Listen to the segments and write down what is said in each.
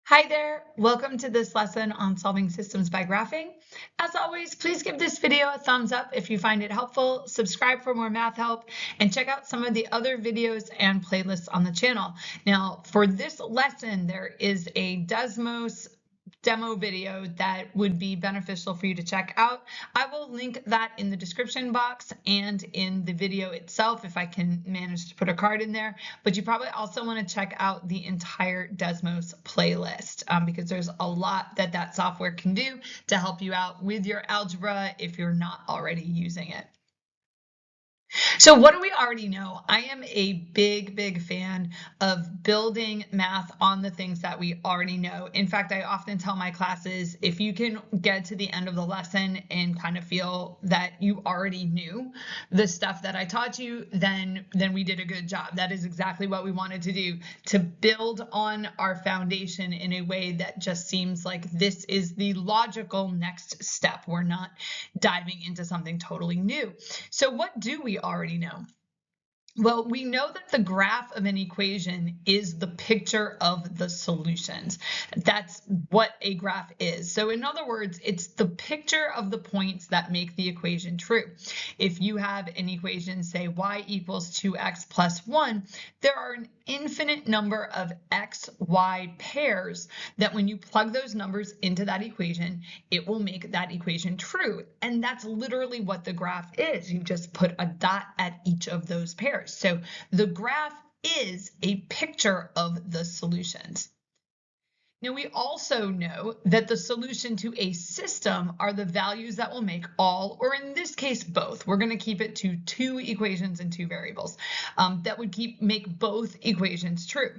Hi there, welcome to this lesson on solving systems by graphing. As always, please give this video a thumbs up if you find it helpful, subscribe for more math help, and check out some of the other videos and playlists on the channel. Now, for this lesson, there is a Desmos demo video that would be beneficial for you to check out. I will link that in the description box and in the video itself if I can manage to put a card in there. But you probably also want to check out the entire Desmos playlist because there's a lot that that software can do to help you out with your algebra if you're not already using it. So what do we already know? I am a big fan of building math on the things that we already know. In fact, I often tell my classes, if you can get to the end of the lesson and kind of feel that you already knew the stuff that I taught you, then we did a good job. That is exactly what we wanted to do, to build on our foundation in a way that just seems like this is the logical next step. We're not diving into something totally new. So what do we already know? Well, we know that the graph of an equation is the picture of the solutions. That's what a graph is. So in other words, it's the picture of the points that make the equation true. If you have an equation, say y equals 2x plus 1, there are an infinite number of x, y pairs that when you plug those numbers into that equation, it will make that equation true. And that's literally what the graph is. You just put a dot at each of those pairs. So the graph is a picture of the solutions. Now, we also know that the solution to a system are the values that will make all, or in this case, both. We're going to keep it to two equations and two variables that would make both equations true.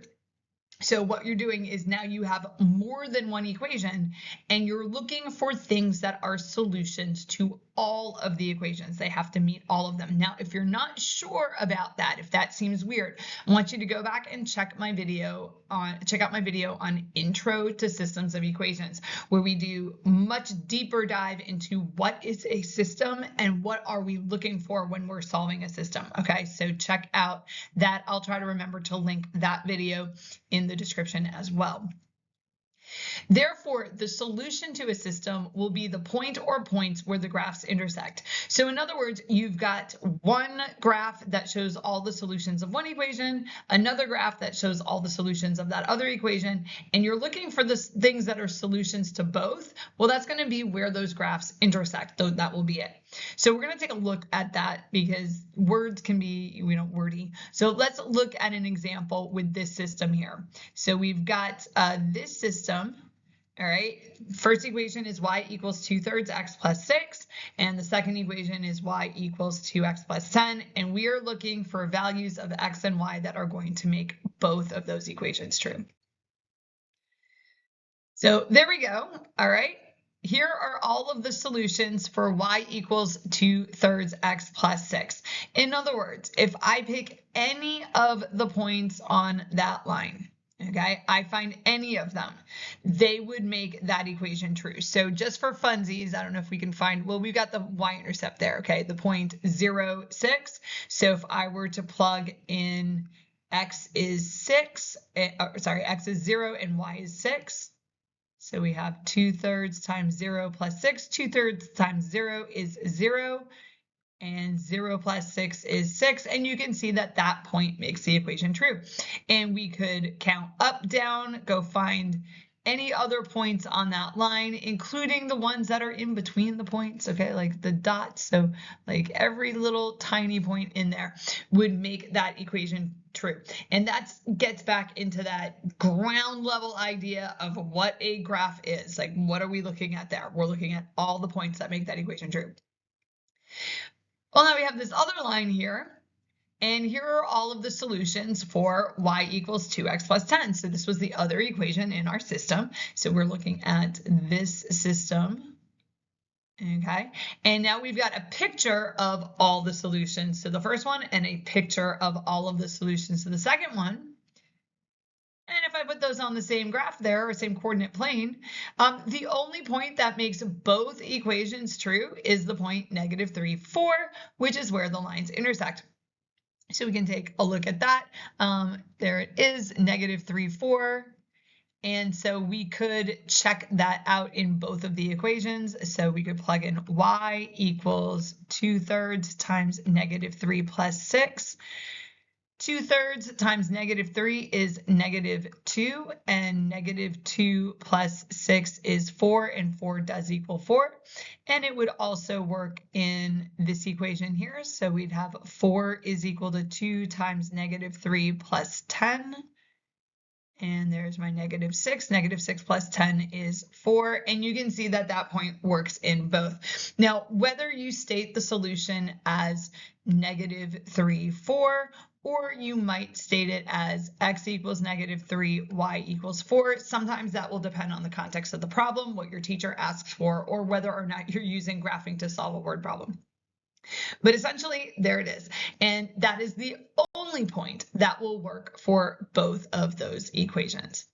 So what you're doing is now you have more than one equation and you're looking for things that are solutions to all of the equations. They have to meet all of them. Now, if you're not sure about that, if that seems weird, I want you to go back and check out my video on Intro to Systems of Equations, where we do much deeper dive into what is a system and what are we looking for when we're solving a system. Okay, so check out that. I'll try to remember to link that video in the description as well. Therefore, the solution to a system will be the point or points where the graphs intersect. So in other words, you've got one graph that shows all the solutions of one equation, another graph that shows all the solutions of that other equation, and you're looking for the things that are solutions to both. Well, that's going to be where those graphs intersect. So that will be it. So we're going to take a look at that because words can be, wordy. So let's look at an example with this system here. So we've got this system. All right, first equation is y equals 2/3 x plus 6, and the second equation is y equals 2x plus 10, and we are looking for values of x and y that are going to make both of those equations true. So there we go. All right, here are all of the solutions for y equals 2/3 x plus 6. In other words, if I pick any of the points on that line, okay, I find any of them, they would make that equation true. So just for funsies, I don't know if we can find, well, we've got the y-intercept there, okay, the point 0, 6. So if I were to plug in x is 6, x is 0 and y is 6. So we have 2/3 times 0 plus 6. 2/3 times 0 is 0. And 0 plus 6 is 6. And you can see that that point makes the equation true. And we could count up, down, go find any other points on that line, including the ones that are in between the points, okay, like the dots. So like every little tiny point in there would make that equation true. And that gets back into that ground level idea of what a graph is. Like, what are we looking at there? We're looking at all the points that make that equation true. Well, now we have this other line here. And here are all of the solutions for y equals 2x plus 10. So this was the other equation in our system. So we're looking at this system. Okay, and now we've got a picture of all the solutions to the first one and a picture of all of the solutions to the second one. And if I put those on the same graph there, or same coordinate plane, the only point that makes both equations true is the point -3, 4, which is where the lines intersect. So we can take a look at that. There it is, -3, 4. And so we could check that out in both of the equations. So we could plug in y equals 2/3 times -3 plus 6. 2/3 times -3 is -2, and -2 plus 6 is 4, and 4 does equal 4. And it would also work in this equation here. So we'd have 4 is equal to 2 times -3 plus 10. And there's my -6. -6 plus 10 is 4. And you can see that that point works in both. Now, whether you state the solution as -3, 4, or you might state it as x equals -3, y equals 4. Sometimes that will depend on the context of the problem, what your teacher asks for, or whether or not you're using graphing to solve a word problem. But essentially, there it is. And that is the only point that will work for both of those equations.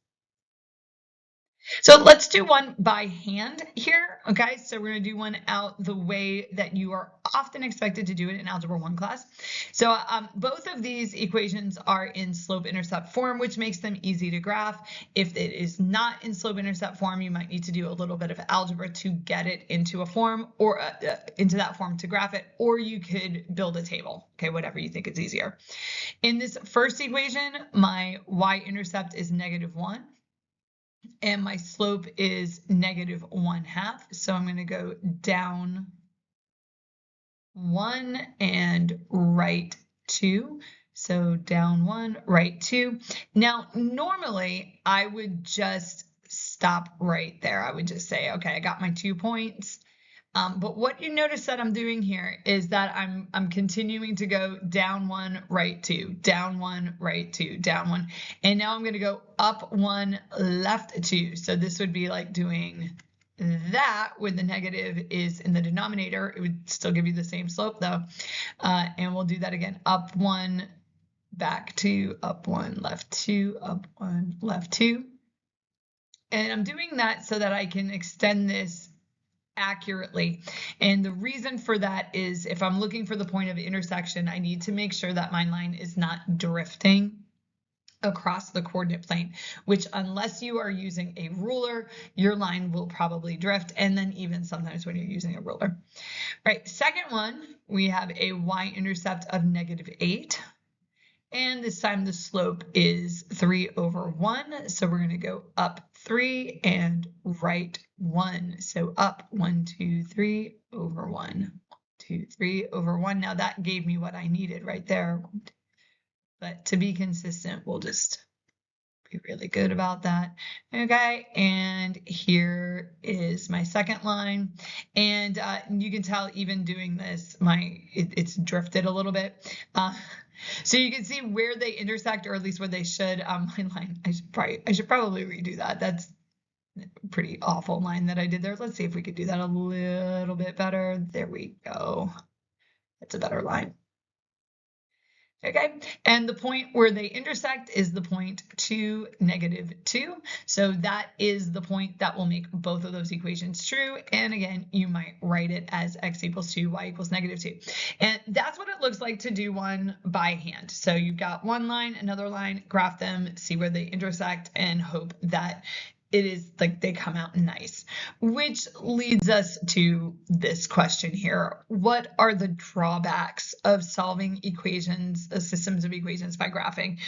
So let's do one by hand here, okay? So we're going to do one out the way that you are often expected to do it in Algebra 1 class. So both of these equations are in slope-intercept form, which makes them easy to graph. If it is not in slope-intercept form, you might need to do a little bit of algebra to get it into a form, or into that form to graph it, or you could build a table, okay? Whatever you think is easier. In this first equation, my y-intercept is -1. And my slope is -1/2. So I'm going to go down 1 and right 2. So down 1, right 2. Now, normally I would just stop right there. I would just say, okay, I got my 2 points. But what you notice that I'm doing here is that I'm continuing to go down 1, right 2, down 1, right 2, down 1. And now I'm going to go up 1, left 2. So this would be like doing that when the negative is in the denominator. It would still give you the same slope though. And we'll do that again. Up 1, back 2, up 1, left 2, up 1, left 2. And I'm doing that so that I can extend this accurately. And the reason for that is if I'm looking for the point of intersection, I need to make sure that my line is not drifting across the coordinate plane, which unless you are using a ruler, your line will probably drift. And then even sometimes when you're using a ruler. All right, second one, we have a y-intercept of -8. And this time the slope is 3/1. So we're going to go up 3 and right 1. So up 1, 2, 3 over 1, 2, 3 over 1. Now that gave me what I needed right there. But to be consistent, we'll just be really good about that. Okay, and here is my second line. And you can tell even doing this, it's drifted a little bit. So you can see where they intersect, or at least where they should. My line, I should probably redo that. That's a pretty awful line that I did there. Let's see if we could do that a little bit better. There we go. That's a better line. Okay, and the point where they intersect is the point 2, -2. So that is the point that will make both of those equations true. And again, you might write it as x equals 2, y equals -2. And that's what it looks like to do one by hand. So you've got one line, another line, graph them, see where they intersect, and hope that it is like they come out nice, which leads us to this question here. What are the drawbacks of solving equations, systems of equations by graphing?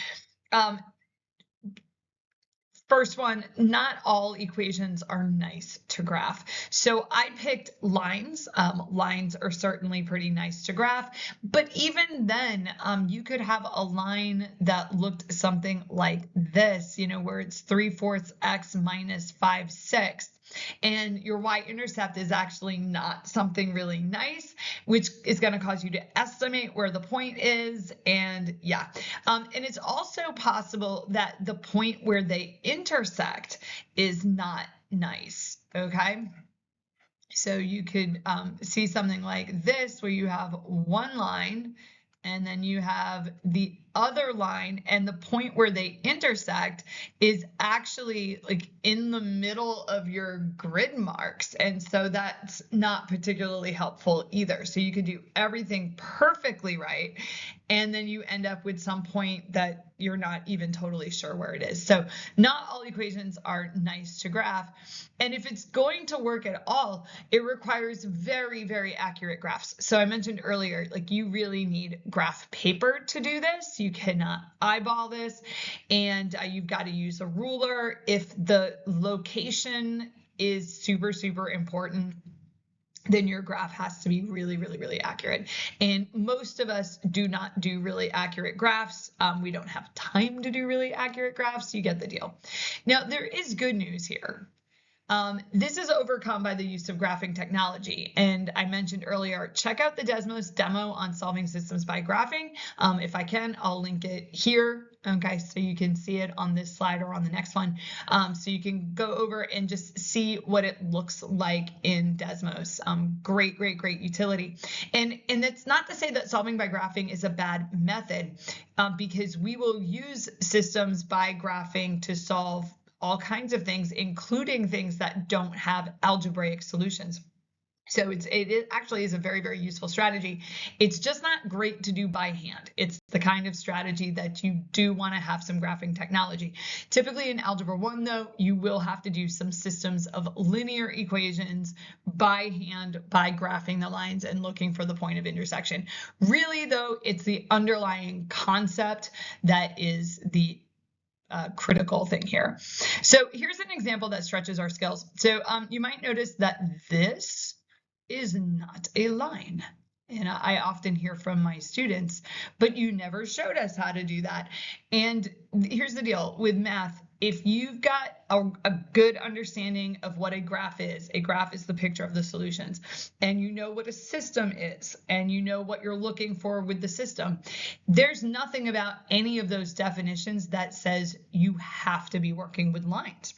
First one, not all equations are nice to graph. So I picked lines. Lines are certainly pretty nice to graph, but even then, you could have a line that looked something like this, where it's 3/4 x minus 5/6. And your y-intercept is actually not something really nice, which is going to cause you to estimate where the point is. And yeah, and it's also possible that the point where they intersect is not nice, okay? So you could see something like this, where you have one line, and then you have the other line, and the point where they intersect is actually like in the middle of your grid marks. And so that's not particularly helpful either. So you could do everything perfectly right, and then you end up with some point that, you're not even totally sure where it is. So not all equations are nice to graph. And if it's going to work at all, it requires very, very accurate graphs. So I mentioned earlier, like you really need graph paper to do this. You cannot eyeball this, and you've got to use a ruler. If the location is super, super important, then your graph has to be really, really, really accurate. And most of us do not do really accurate graphs. We don't have time to do really accurate graphs. You get the deal. Now, there is good news here. This is overcome by the use of graphing technology. And I mentioned earlier, check out the Desmos demo on solving systems by graphing. If I can, I'll link it here. Okay, so you can see it on this slide or on the next one. So you can go over and just see what it looks like in Desmos. Great, great, great utility. And that's not to say that solving by graphing is a bad method, because we will use systems by graphing to solve all kinds of things, including things that don't have algebraic solutions. So it actually is a very, very useful strategy. It's just not great to do by hand. It's the kind of strategy that you do want to have some graphing technology. Typically in Algebra 1, though, you will have to do some systems of linear equations by hand, by graphing the lines and looking for the point of intersection. Really, though, it's the underlying concept that is the critical thing here. So here's an example that stretches our skills. So you might notice that this is not a line. And I often hear from my students, but you never showed us how to do that. And here's the deal with math. If you've got a good understanding of what a graph is the picture of the solutions, and you know what a system is, and you know what you're looking for with the system, there's nothing about any of those definitions that says you have to be working with lines.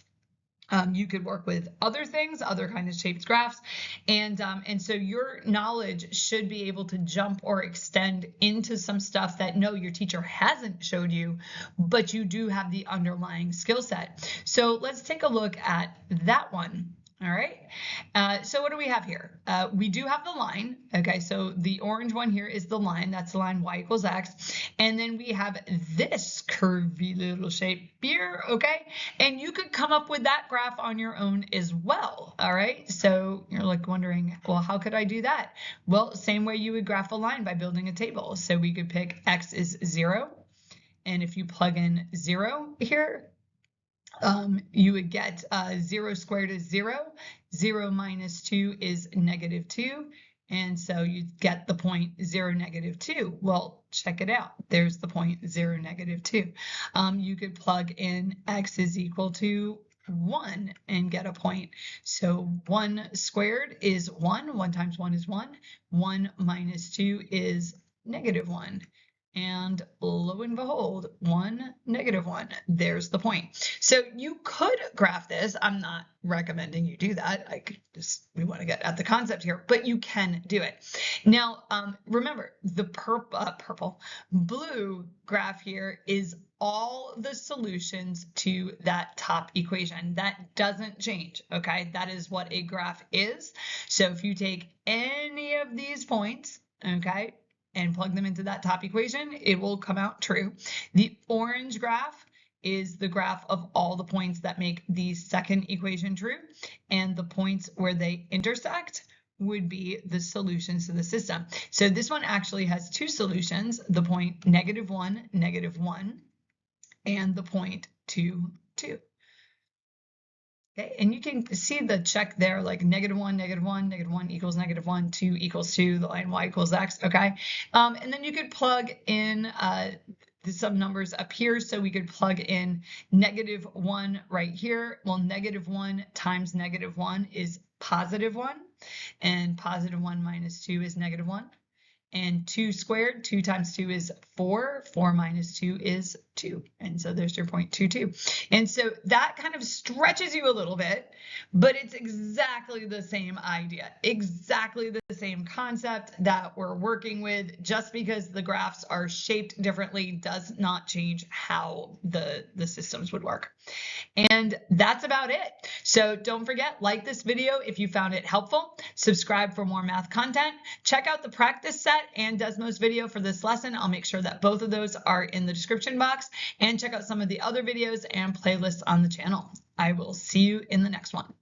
You could work with other things, other kinds of shaped graphs, and so your knowledge should be able to jump or extend into some stuff that no, your teacher hasn't showed you, but you do have the underlying skill set. So let's take a look at that one. All right, so what do we have here? We do have the line. Okay, so the orange one here is the line. That's the line y equals x. And then we have this curvy little shape here, okay? And you could come up with that graph on your own as well, all right? So you're like wondering, well, how could I do that? Well, same way you would graph a line by building a table. So we could pick x is 0. And if you plug in 0 here, you would get 0 squared is 0. 0 minus 2 is -2. And so you get the point 0, -2. Well, check it out. There's the point 0, -2. You could plug in x is equal to 1 and get a point. So 1 squared is 1. 1 times 1 is 1. 1 minus 2 is -1. And lo and behold, 1, -1. There's the point. So you could graph this. I'm not recommending you do that. We want to get at the concept here, but you can do it. Now, remember, the blue graph here is all the solutions to that top equation. That doesn't change, okay? That is what a graph is. So if you take any of these points, okay, and plug them into that top equation, it will come out true. The orange graph is the graph of all the points that make the second equation true, and the points where they intersect would be the solutions to the system. So this one actually has two solutions, the point -1, -1, and the point 2, 2. Okay, and you can see the check there, like -1, -1, -1 equals -1, 2 equals 2, the line y equals x, okay? And then you could plug in some numbers up here. So we could plug in -1 right here. Well, -1 times -1 is +1, and +1 minus 2 is -1. And 2 squared, 2 times 2 is 4. 4 minus 2 is 2. And so there's your point 2, 2. And so that kind of stretches you a little bit, but it's exactly the same idea, exactly the same concept that we're working with. Just because the graphs are shaped differently does not change how the systems would work. And that's about it. So don't forget, like this video if you found it helpful, subscribe for more math content, check out the practice set and Desmos video for this lesson. I'll make sure that both of those are in the description box, and check out some of the other videos and playlists on the channel. I will see you in the next one.